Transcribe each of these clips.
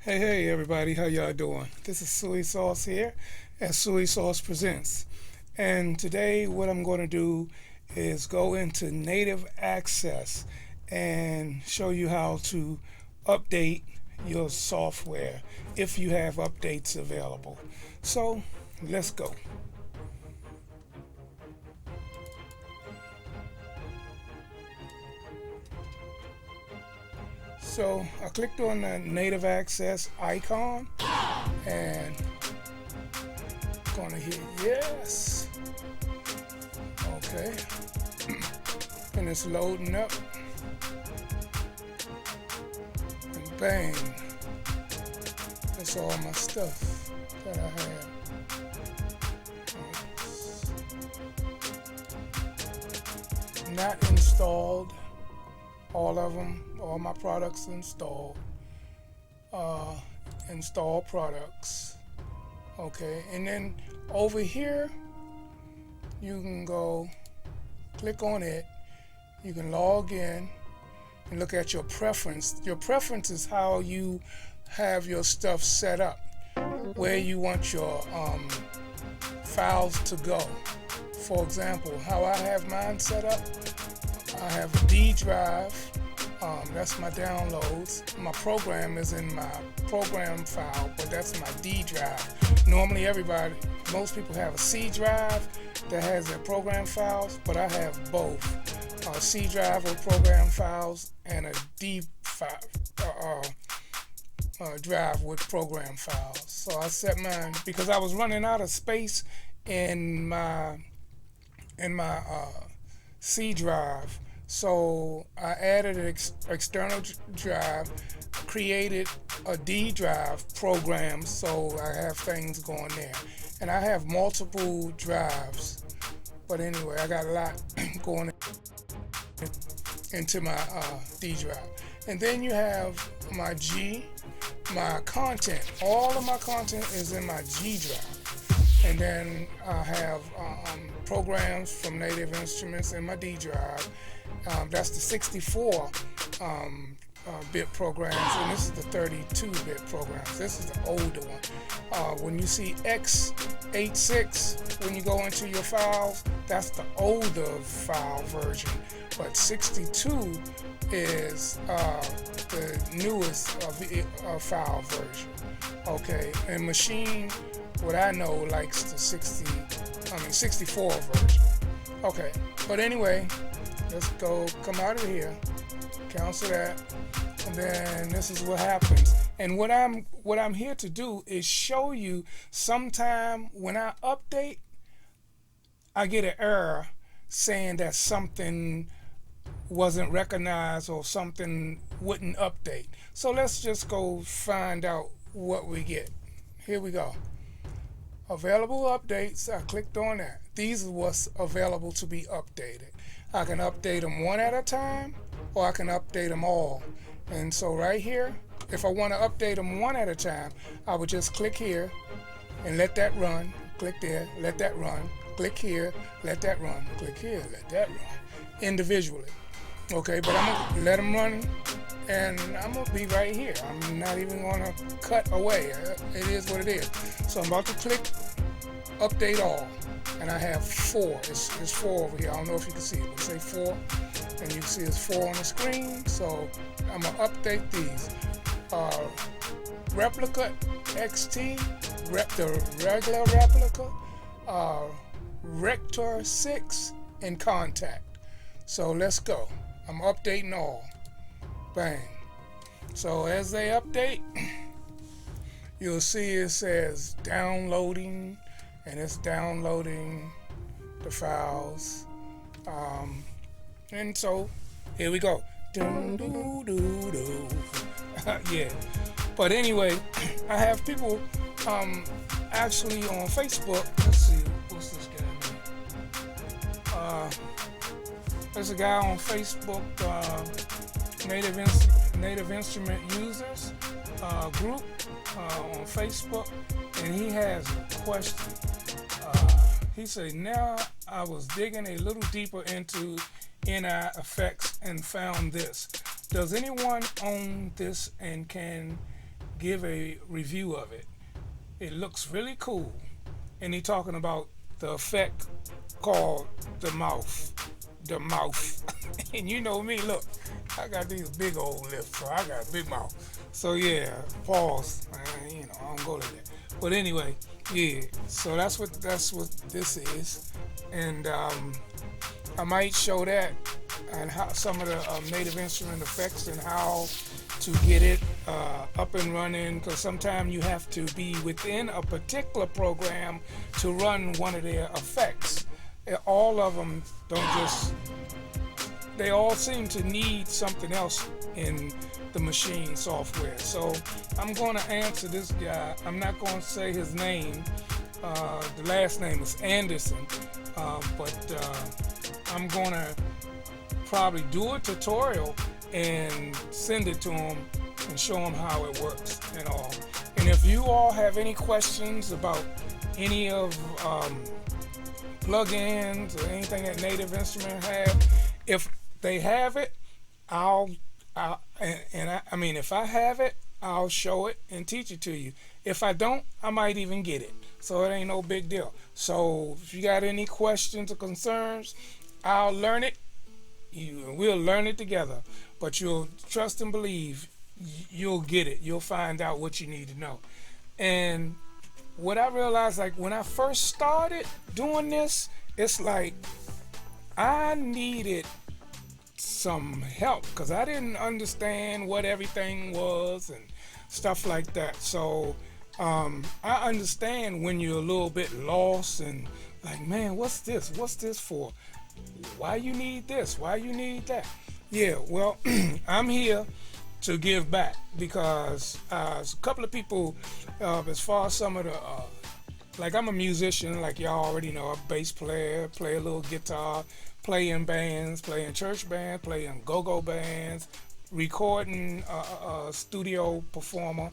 Hey everybody, how y'all doing? This is SOO E SOSS here at SOO E SOSS Presents. And today what I'm going to do is go into native access and show you how to update your software if you have updates available. So let's go. So I clicked on the native access icon and gonna hit yes. Okay. And it's loading up. And bang. That's all my stuff that I had. Not installed. All of them, all my products installed. Install products. Okay, and then over here you can go click on it. You can log in and look at your preference. Your preference is how you have your stuff set up, where you want your files to go. For example, how I have mine set up, I have a D drive. That's my downloads. My program is in my program file, but that's my D drive. Normally most people have a C drive that has their program files, but I have both. A C drive with program files and a D drive with program files. So I set mine because I was running out of space in my C drive. So I added an external drive, created a D drive program, so I have things going there. And I have multiple drives, but anyway, I got a lot going into my D drive. And then you have my content. All of my content is in my G drive. And then I have programs from Native Instruments in my D drive. That's the 64 bit programs, and this is the 32-bit programs. This is the older one. When you see x86, when you go into your files, that's the older file version. But 62 is the newest file version. Okay, and machine, what I know, likes the 64 version. Okay, but anyway, let's come out of here, cancel that, and then this is what happens. And what I'm here to do is show you sometime when I update, I get an error saying that something wasn't recognized or something wouldn't update. So let's just go find out what we get. Here we go. Available updates, I clicked on that. These are what's available to be updated. I can update them one at a time, or I can update them all. And so right here, if I want to update them one at a time, I would just click here and let that run. Click there, let that run. Click here, let that run. Click here, let that run. Individually. Okay, but I'm going to let them run, and I'm going to be right here. I'm not even going to cut away. It is what it is. So I'm about to click update all. And I have 4. It's 4 over here. I don't know if you can see it, but say 4. And you can see it's 4 on the screen. So I'm going to update these. Replica XT, the regular replica, Rector 6, and Contact. So let's go. I'm updating all. Bang. So as they update, you'll see it says downloading, and it's downloading the files. And so here we go. Yeah. But anyway, I have people actually on Facebook. Let's see, what's this guy name? There's a guy on Facebook, Native Instrument Users group on Facebook, and he has a question. He said, now I was digging a little deeper into NI effects and found this. Does anyone own this, and can give a review of it. It looks really cool, and he's talking about the effect called the mouth. And you know me, look, I got these big old lips, so I got a big mouth. So yeah, pause. You know, I don't go like that. But anyway, yeah. So that's what this is, and I might show that and how some of the native instrument effects and how to get it up and running, because sometimes you have to be within a particular program to run one of their effects. All of them don't just, they all seem to need something else in the machine software. So I'm going to answer this guy. I'm not going to say his name. The last name is Anderson, but I'm going to probably do a tutorial and send it to him and show him how it works and all. And if you all have any questions about any of plugins or anything that Native Instrument have, if they have it, I mean, if I have it, I'll show it and teach it to you. If I don't, I might even get it. So it ain't no big deal. So if you got any questions or concerns, I'll learn it. We'll learn it together. But you'll trust and believe, you'll get it. You'll find out what you need to know. And what I realized, like when I first started doing this, it's like I needed some help because I didn't understand what everything was and stuff like that. So I understand when you're a little bit lost and like, man, what's this? What's this for? Why you need this? Why you need that? Yeah, well, I'm here to give back because a couple of people, as far as some of the, like I'm a musician, like y'all already know, a bass player, play a little guitar, play in bands, play in church bands, play in go-go bands, recording, studio performer,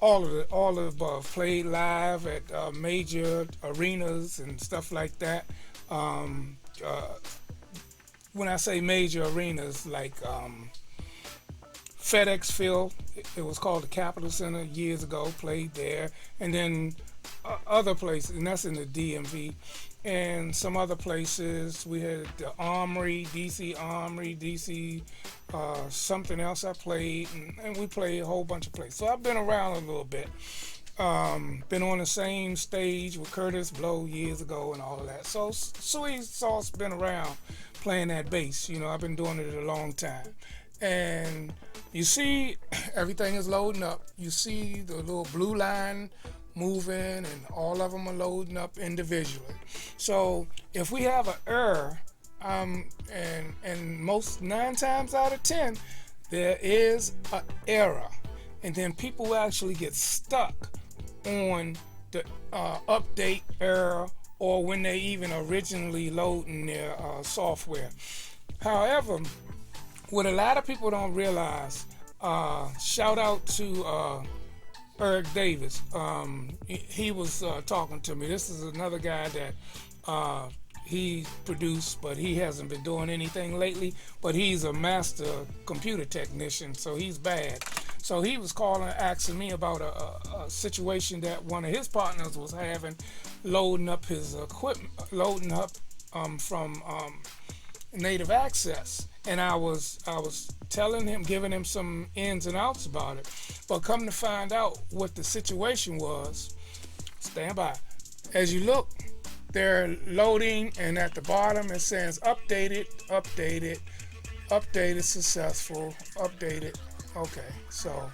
all of the above. Played live at major arenas and stuff like that. When I say major arenas, like FedEx Field, it was called the Capitol Center years ago, played there, and then other places, and that's in the DMV, and some other places. We had the Armory, DC Armory, DC something else I played, and we played a whole bunch of places. So I've been around a little bit. Been on the same stage with Curtis Blow years ago and all of that. So SOO E SOSS been around playing that bass. You know, I've been doing it a long time. And you see everything is loading up. You see the little blue line moving, and all of them are loading up individually. So if we have an error, and most 9 times out of 10, there is an error. And then people will actually get stuck on the update error or when they even originally loading their software. However, what a lot of people don't realize, shout out to Eric Davis. He was talking to me. This is another guy that he produced, but he hasn't been doing anything lately, but he's a master computer technician, so he's bad. So he was calling, asking me about a situation that one of his partners was having, loading up his equipment, loading up from Native Access. And I was telling him, giving him some ins and outs about it. But come to find out what the situation was, stand by. As you look, they're loading, and at the bottom it says updated, successful, updated. Okay, so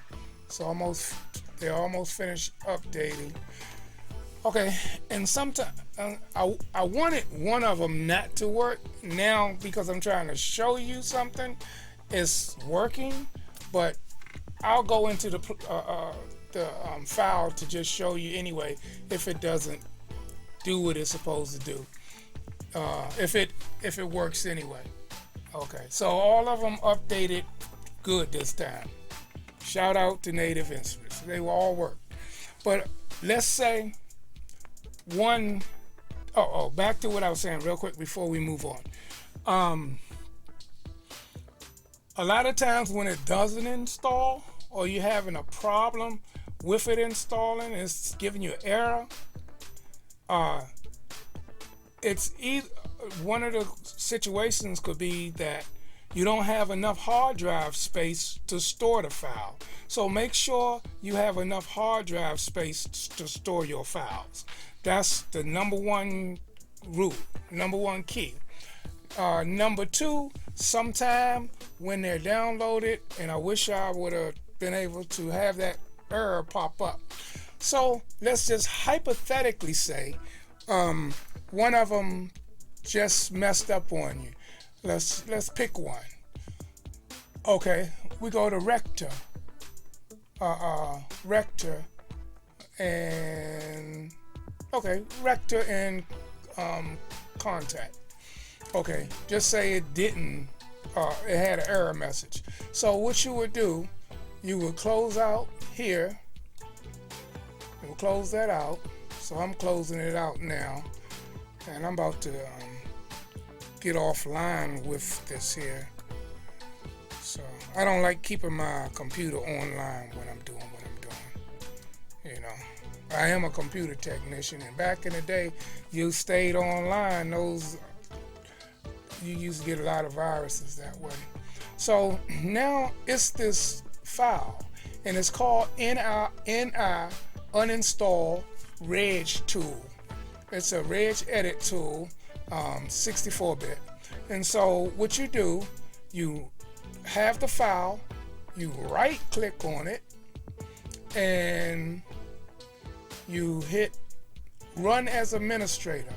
they're almost finished updating. Okay, and sometimes I wanted one of them not to work. Now, because I'm trying to show you something, it's working, but I'll go into the file to just show you anyway if it doesn't do what it's supposed to do. If it works anyway. Okay, so all of them updated good this time. Shout out to Native Instruments. They will all work. But let's say one, back to what I was saying real quick before we move on. A lot of times when it doesn't install, or you're having a problem with it installing, it's giving you an error, it's either one of the situations could be that you don't have enough hard drive space to store the file. So make sure you have enough hard drive space to store your files. That's the number one rule, number one key. Number two, sometime when they're downloaded, and I wish I would have been able to have that error pop up. So let's just hypothetically say one of them just messed up on you. Let's pick one. Okay, we go to Rector, and Rector and Contact. Okay, just say it didn't. It had an error message. So what you would do, you would close out here. You will close that out. So I'm closing it out now, and I'm about to get offline with this here. So I don't like keeping my computer online when I'm doing what I'm doing. You know, I am a computer technician, and back in the day, you stayed online. You used to get a lot of viruses that way. So now it's this file, and it's called NI uninstall REG tool. It's a reg edit tool, 64-bit. And so what you do, you have the file, you right click on it, and you hit run as administrator,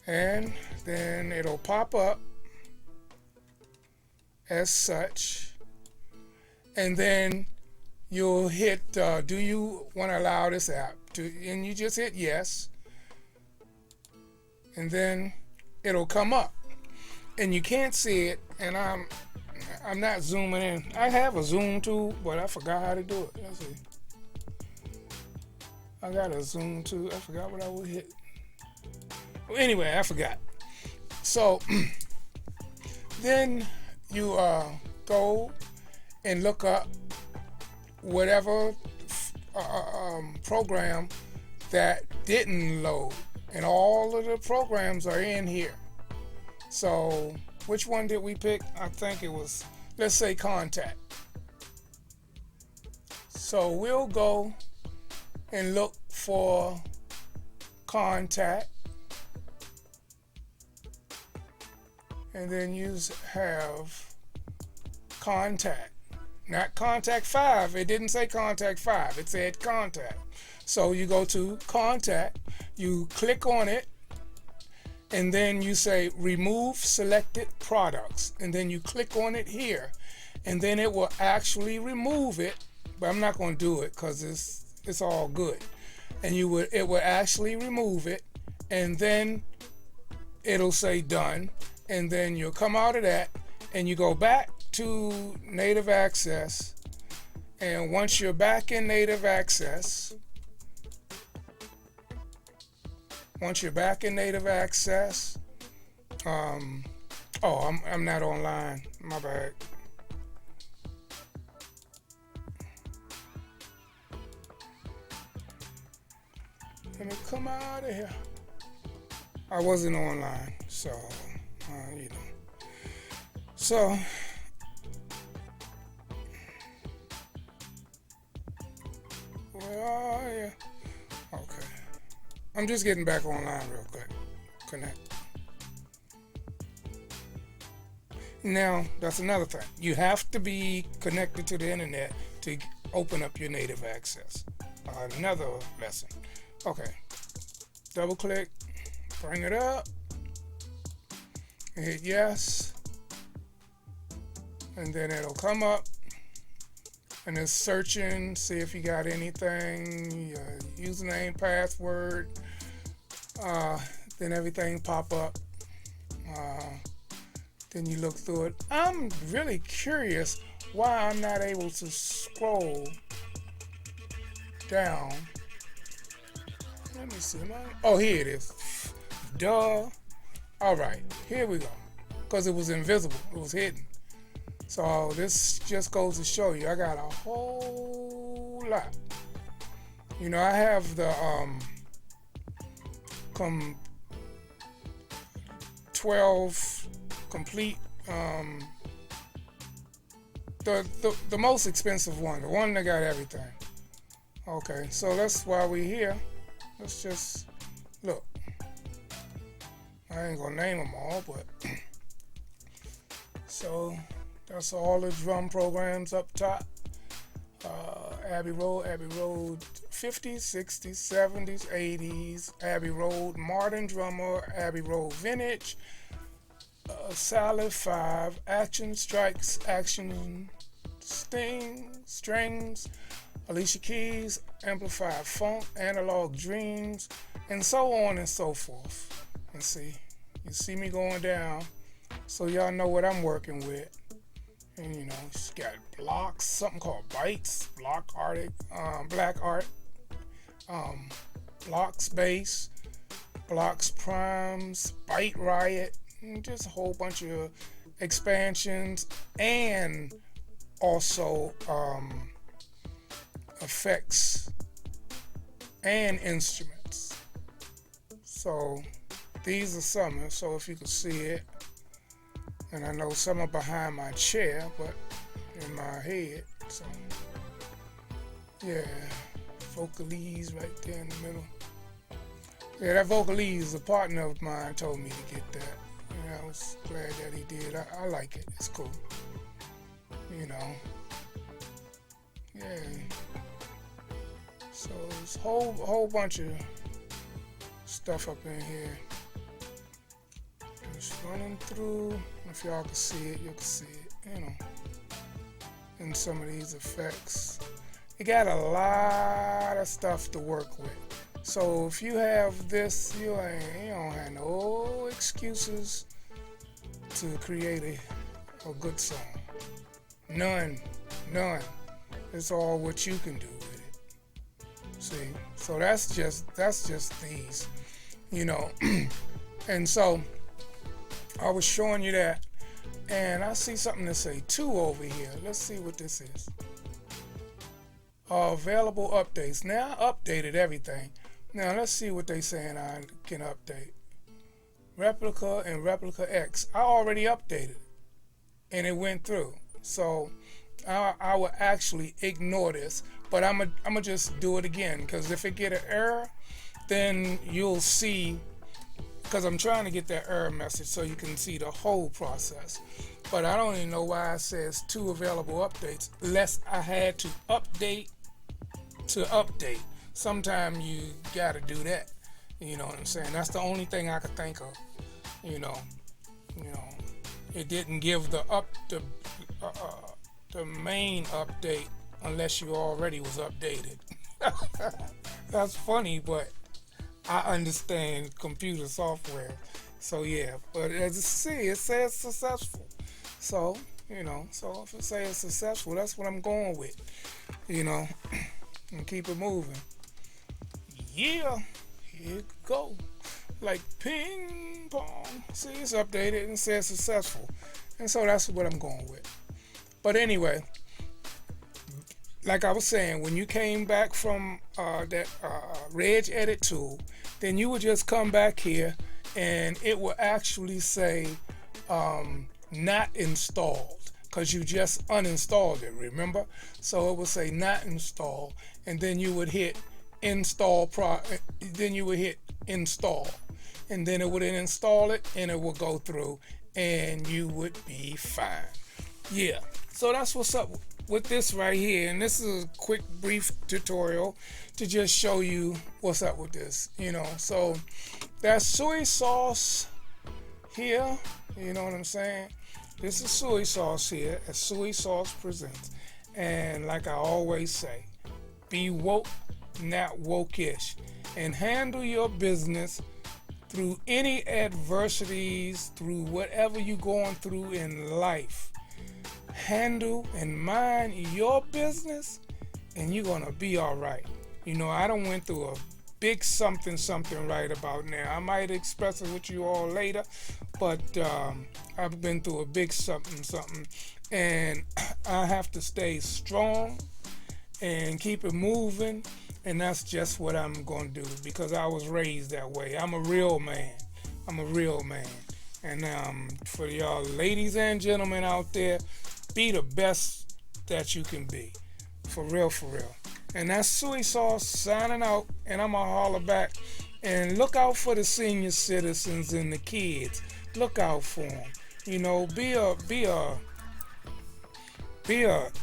and then it'll pop up as such, and then you'll hit do you want to allow this app to, and you just hit yes, and then it'll come up, and you can't see it, and I'm not zooming in. I have a zoom tool, but I forgot how to do it. Let's see. I got a zoom tool. I forgot what I would hit. Well, anyway, I forgot. So then you go and look up whatever program that didn't load, and all of the programs are in here. So which one did we pick? I think it was, let's say, Contact. So we'll go and look for Contact, and then you have Contact, not Contact 5. It didn't say Contact 5, it said Contact. So you go to Contact, you click on it, and then you say remove selected products, and then you click on it here, and then it will actually remove it. But I'm not going to do it because it's all good. And it will actually remove it, and then it'll say done, and then you'll come out of that and you go back to native access. And once you're back in native access, I'm not online, my bad. Let me come out of here. I wasn't online, so you know. So where are you? Okay, I'm just getting back online real quick. Connect. Now that's another thing. You have to be connected to the internet to open up your native access. Another lesson. Okay, double click, bring it up, hit yes, and then it'll come up, and it's searching, see if you got anything, username, password, then everything pop up, then you look through it. I'm really curious why I'm not able to scroll down. Let me see. Oh, here it is. Duh. All right, here we go. Because it was invisible. It was hidden. So this just goes to show you I got a whole lot. You know, I have the 12 complete, the most expensive one, the one that got everything. Okay, so that's why we're here. Let's just look. I ain't gonna name them all, but so that's all the drum programs up top. Abbey Road 50s, 60s, 70s, 80s, Abbey Road Modern Drummer, Abbey Road Vintage, Salad 5, Action Strikes, Action Strings, Alicia Keys, Amplified Funk, Analog Dreams, and so on and so forth. And see, you see me going down, so y'all know what I'm working with. And you know, she's got blocks, something called Bytes, Black Art, Blocks Bass, Blocks Primes, Byte Riot, and just a whole bunch of expansions, and also effects and instruments. So these are some. So if you can see it. And I know some are behind my chair, but in my head. So, yeah, Vocalese right there in the middle. Yeah, that Vocalese, a partner of mine told me to get that. And I was glad that he did. I like it. It's cool. You know. Yeah. So there's a whole bunch of stuff up in here. Just running through. If y'all can see it, you can see it, you know. And some of these effects. You got a lot of stuff to work with. So if you have this, you don't have no excuses to create a good song. None. It's all what you can do with it. See? So that's just these, you know. And so I was showing you that, and I see something to say 2 over here. Let's see what this is. Available updates. Now I updated everything. Now let's see what they saying I can update. Replica and Replica X. I already updated it, and it went through. So I will actually ignore this, but I'm gonna just do it again, because if it get an error, then you'll see. Because I'm trying to get that error message so you can see the whole process. But I don't even know why it says 2 available updates, unless I had to update. Sometimes you gotta do that. You know what I'm saying? That's the only thing I could think of. You know, it didn't give the main update unless you already was updated. That's funny, but I understand computer software. So yeah, but as you see, it says successful. So, you know, so if it says successful, that's what I'm going with. You know, and keep it moving. Yeah, here you go. Like ping pong. See, it's updated and says successful. And so that's what I'm going with. But anyway, like I was saying, when you came back from that Reg Edit tool, then you would just come back here and it will actually say not installed, because you just uninstalled it, remember? So it will say not installed, and then you would hit install, then you would hit install, and then it would install it, and it will go through, and you would be fine. Yeah, so that's what's up with this right here, and this is a quick brief tutorial to just show you what's up with this, you know. So that's SOO E SOSS here, you know what I'm saying? This is SOO E SOSS here at SOO E SOSS Presents, and like I always say, be woke, not woke-ish, and handle your business through any adversities, through whatever you're going through in life. Handle and mind your business, and you're gonna be all right. You know, I done went through a big something right about now. I might express it with you all later, but I've been through a big something, and I have to stay strong and keep it moving, and that's just what I'm going to do because I was raised that way. I'm a real man. I'm a real man. And for y'all ladies and gentlemen out there, be the best that you can be. For real, for real. And that's SOO E SOSS signing out, and I'm going to holler back. And look out for the senior citizens and the kids. Look out for them. You know, be a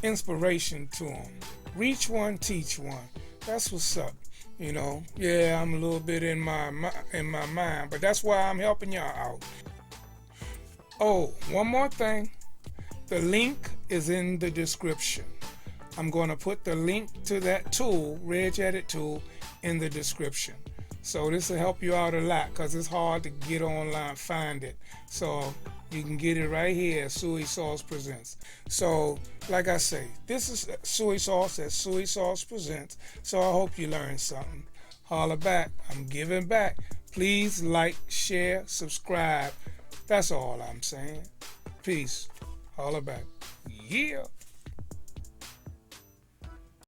inspiration to them. Reach one, teach one. That's what's up. You know, yeah, I'm a little bit in my mind, but that's why I'm helping y'all out. Oh, one more thing. The link is in the description. I'm going to put the link to that tool, Reg Edit tool, in the description. So this will help you out a lot because it's hard to get online, find it. So you can get it right here at SOO E SOSS Presents. So like I say, this is SOO E SOSS at SOO E SOSS Presents. So I hope you learned something. Holler back. I'm giving back. Please like, share, subscribe. That's all I'm saying. Peace. Holler back. Yeah.